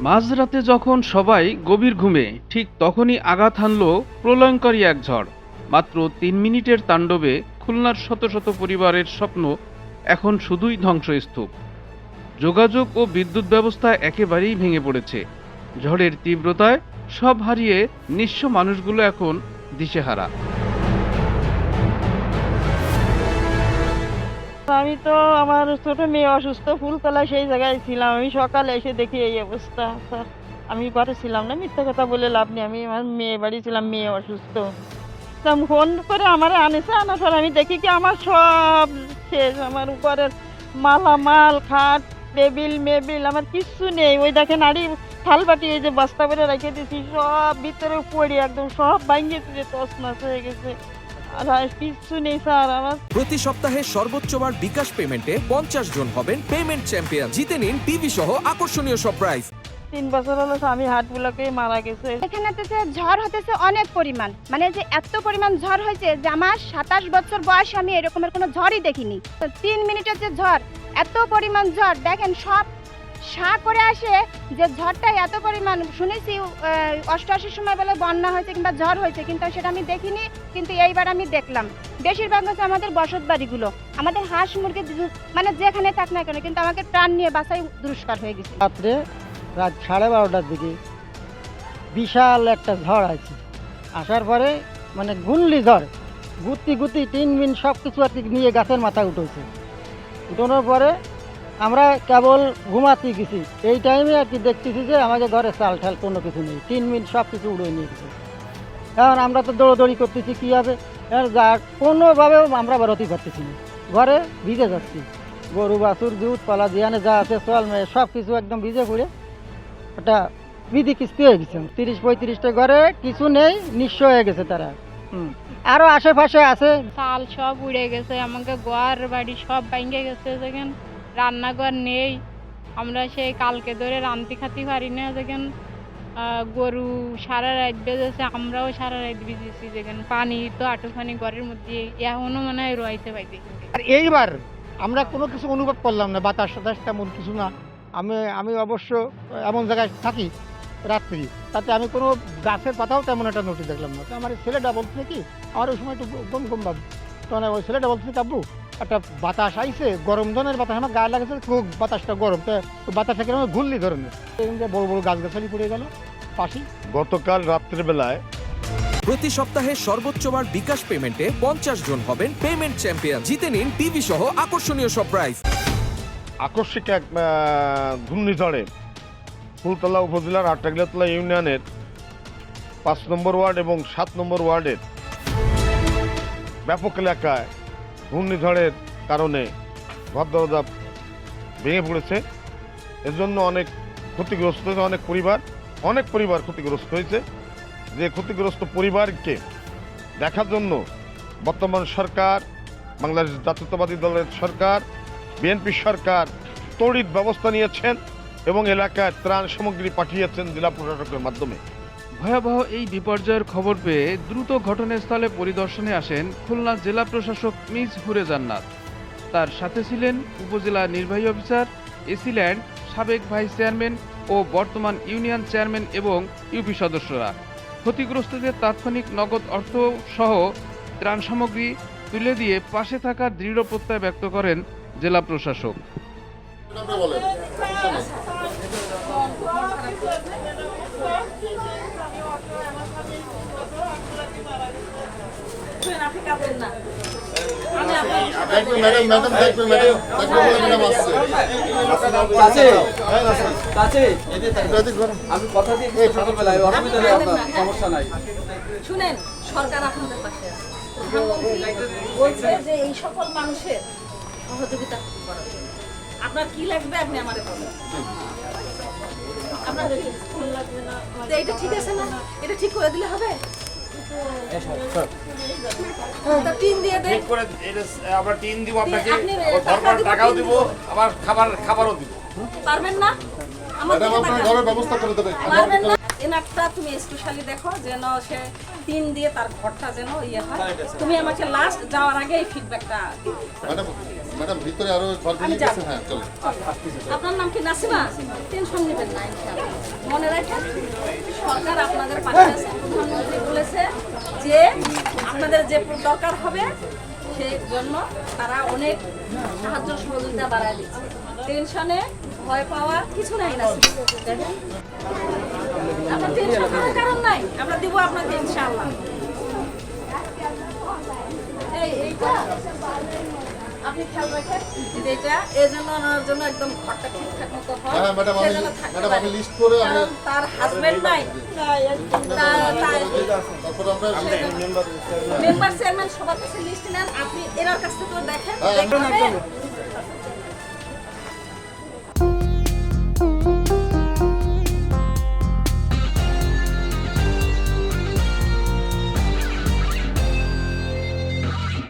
মাঝরাতে যখন সবাই গভীর ঘুমে ঠিক তখনই আঘাত হানল প্রলয়ঙ্করী এক ঝড়। মাত্র 3 মিনিটের তাণ্ডবে খুলনার শত শত পরিবারের স্বপ্ন এখন শুধুই ধ্বংসস্তূপ। যোগাযোগ ও বিদ্যুৎ ব্যবস্থা একেবারেই ভেঙে পড়েছে। ঝড়ের তীব্রতায় সব হারিয়ে নিঃস্ব মানুষগুলো এখন দিশেহারা। আমি তো আমার ছোট মেয়ে অসুস্থ, ফুলতলা সেই জায়গায় ছিলাম। আমি সকালে এসে দেখি এই অবস্থা। স্যার, আমি ঘরে ছিলাম না, মিথ্যা কথা বলে লাভ নেই। আমি আমার মেয়ে বাড়ি ছিলাম, মেয়ে অসুস্থ। তা ফোন করে আমার আনেছে, আনার পর আমি দেখি কি আমার সব শেষ। আমার উপরের মালামাল, খাট, টেবিল মেবিল আমার কিচ্ছু নেই। ওই দেখেন আড়ি থালবাটি এই যে বস্তা করে রেখে দিয়েছি, সব ভিতরে পড়ি একদম সব ভাঙিয়ে তছনছ হয়ে গেছে। আর কিচ্ছু নেই স্যার আমার। প্রতি সপ্তাহে সর্বোচ্চবার বিকাশ পেমেন্টে 50 জন হবেন পেমেন্ট চ্যাম্পিয়ন। জিতে নিন টিভি সহ আকর্ষণীয় সব প্রাইজ। 3 বছর হলো স্বামী হার্ট ব্লকে মারা গেছে। এখানে তো যে ঝড় হতেছে অনেক পরিমাণ, মানে যে এত পরিমাণ ঝড় হয়েছে যে আমার 27 বছর বয়সে আমি এরকমের কোনো ঝড়ই দেখিনি। 3 মিনিটের যে ঝড়, এত পরিমাণ ঝড় দেখেন সব সা করে আসে। যে ঝড়টা এত পরিমাণ শুনেছি 88 সময় বলে বন্যা হয়েছে কিংবা ঝড় হয়েছে, কিন্তু সেটা আমি দেখিনি। কিন্তু এইবার আমি দেখলাম বেশিরভাগ হচ্ছে আমাদের বসত বাড়িগুলো, আমাদের হাঁস মুরগি মানে যেখানে থাক না কেন, কিন্তু আমাকে প্রাণ নিয়ে বাঁচাই দুষ্কার হয়ে গেছে। রাত্রে রাত 12:30টার দিকে বিশাল একটা ঝড় আছে। আসার পরে মানে গুনলি ঝড়, গুতি গুতি 3 মিনিট সব কিছু আর কি নিয়ে গাছের মাথায় উঠেছে। উঠানোর পরে আমরা কেবল ঘুমাতে গেছি, এই টাইমে আর কি দেখতেছি যে আমাদের ঘরে চাল ঠাল কোনো কিছু নেই। 3 মিনিট সব কিছু উড়ে নিয়ে গেছে। এখন আমরা তো দৌড়দৌড়ি করতেছি, কী হবে যা কোনোভাবেও আমরা বেরোতে পারতেছি না, ঘরে ভিজে যাচ্ছি। গরু বাছুর দুধ পালা জিয়ানে যা আছে চল মেয়ে সব কিছু একদম ভিজে পড়ে ওটা বিধি কিস্তি হয়ে গেছে। 30-35টা ঘরে কিছু নেই, নিঃস্ব হয়ে গেছে তারা। আরও আশেপাশে আছে চাল সব উড়ে গেছে, আমাকে ঘর বাড়ি সব ভেঙে গেছে। যেখানে রান্নাঘর নেই, আমরা সেই কালকে ধরে রান্তি খাতি পারি না। যেখানে গরু সারা রাত বেজেছে, আমরাও সারা রাত ভিজেছি। যেখানে পানি তো আটুখানি ঘরের মধ্যে এখনো মনে হয় রয়েছে পাইতে। আর এইবার আমরা কোনো কিছু অনুভব করলাম না, বাতাস টাতাস তেমন কিছু না। আমি অবশ্য এমন জায়গায় থাকি রাত্রি, তাতে আমি কোনো গাছের পাতাও তেমন একটা নোটিস দেখলাম না। তো আমার ছেলেটা বলছে কি, আমার ওই সময় একটু গম গম ভাব, তখন ওই ছেলেটা বলছে কাব্বু একটা বাতাস আইছে, গরম ধরনের বাতাস আমার গায়ে লাগেছে, খুব বাতাসটা গরম, তো বাতাসটা কিরকম ঘুরলি ধরনের বড় বড় গাছগাছালি পড়ে গেল পাশি। গতকাল রাত্রের বেলায় প্রতি সপ্তাহে সর্বোচ্চবার বিকাশ পেমেন্টে 50 জন হবেন পেমেন্ট চ্যাম্পিয়ন। জিতে নিন টিভি সহ আকর্ষণীয় সব প্রাইজ। আকস্মিক এক ঘূর্ণিঝড়ে ফুলতলা উপজেলার আট্টাগিলাতলা ইউনিয়নের 5 নম্বর ওয়ার্ড এবং 7 নম্বর ওয়ার্ডের ব্যাপক এলাকায় ঘূর্ণিঝড়ের কারণে ঘর দরজা ভেঙে পড়েছে। এর জন্য অনেক ক্ষতিগ্রস্ত হয়েছে, অনেক পরিবার ক্ষতিগ্রস্ত হয়েছে। যে ক্ষতিগ্রস্ত পরিবারকে দেখার জন্য বর্তমান সরকার, বাংলাদেশ জাতীয়তাবাদী দলের সরকার, বিএনপি সরকার তড়িৎ ব্যবস্থা নিয়েছেন এবং এলাকায় ত্রাণ সামগ্রী পাঠিয়েছেন জেলা প্রশাসকের মাধ্যমে। ভয়াবহ এই বিপর্যয়ের খবর পেয়ে দ্রুত ঘটনাস্থলে পরিদর্শনে আসেন খুলনা জেলা প্রশাসক মিজহুরে জান্নাত। তার সাথে ছিলেন উপজেলা নির্বাহী অফিসার, এসিল্যান্ড সাবেক ভাইস চেয়ারম্যান ও বর্তমান ইউনিয়ন চেয়ারম্যান এবং ইউপি সদস্যরা। ক্ষতিগ্রস্তদের তাৎক্ষণিক নগদ অর্থ সহ ত্রাণ সামগ্রী তুলে দিয়ে পাশে থাকার দৃঢ় প্রত্যয় ব্যক্ত করেন জেলা প্রশাসক। শুনেন, সরকার আপনাদের পাশে আছে, বলছে যে এই সকল মানুষের সহযোগিতা করার জন্য। আপনার কি লাগবে আপনি আমাদের বলেন। আপনাদের এটা ঠিক আছে না? এটা ঠিক করে দিলে হবে। টিন দিয়ে দেন, আমরা টিন দিব আপনাকে, টাকাও দিব, আবার খাবারও দিব। পারবেন না? আমাদের ঘরের ব্যবস্থা করে দেবে। পারবেন না? এনারটা তুমি স্পেশালি দেখো যেন সে টিন দিয়ে তার ঘরটা যেন ইয়ে হয়। তুমি আমাকে লাস্ট যাওয়ার আগে এই ফিডব্যাকটা দিবে। ম্যাডাম ভিতরে আরো ঘর আমি ভেঙে গেছে, যাবো। হ্যাঁ চলো। আপনার নাম কি নাসিমা? টেনশন নেবেন না ইনশাআল্লাহ। মনে রাখেন সরকার আপনাদের পাশে আছে। প্রধানমন্ত্রী বলেছে যে আপনাদের যে দরকার হবে সেই জন্য তারা অনেক সাহায্য সহযোগিতা বাড়ায় দিচ্ছে। টেনশনে ভয় পাওয়ার কিছু নাই না। আপনার টেনশন করার কারণ নাই, আমরা দিব আপনাকে ইনশাআল্লাহ। এইটা আপনি খেয়াল রাখেন যেটা এই জন্য ওনার জন্য একদম ঘরটা ঠিকঠাক মতো হয়। হ্যাঁ ম্যাডাম, সেজন্য থাকতে ম্যাডাম পারে। আমি লিস্ট করে আমি কারণ তার হাজবেন্ড নাই, তারপর আমরা মেম্বার চেয়ারম্যান সবার কাছে লিস্ট নেন, আপনি এনার কাছ থেকে দেখেন। হ্যাঁ, দেখবেন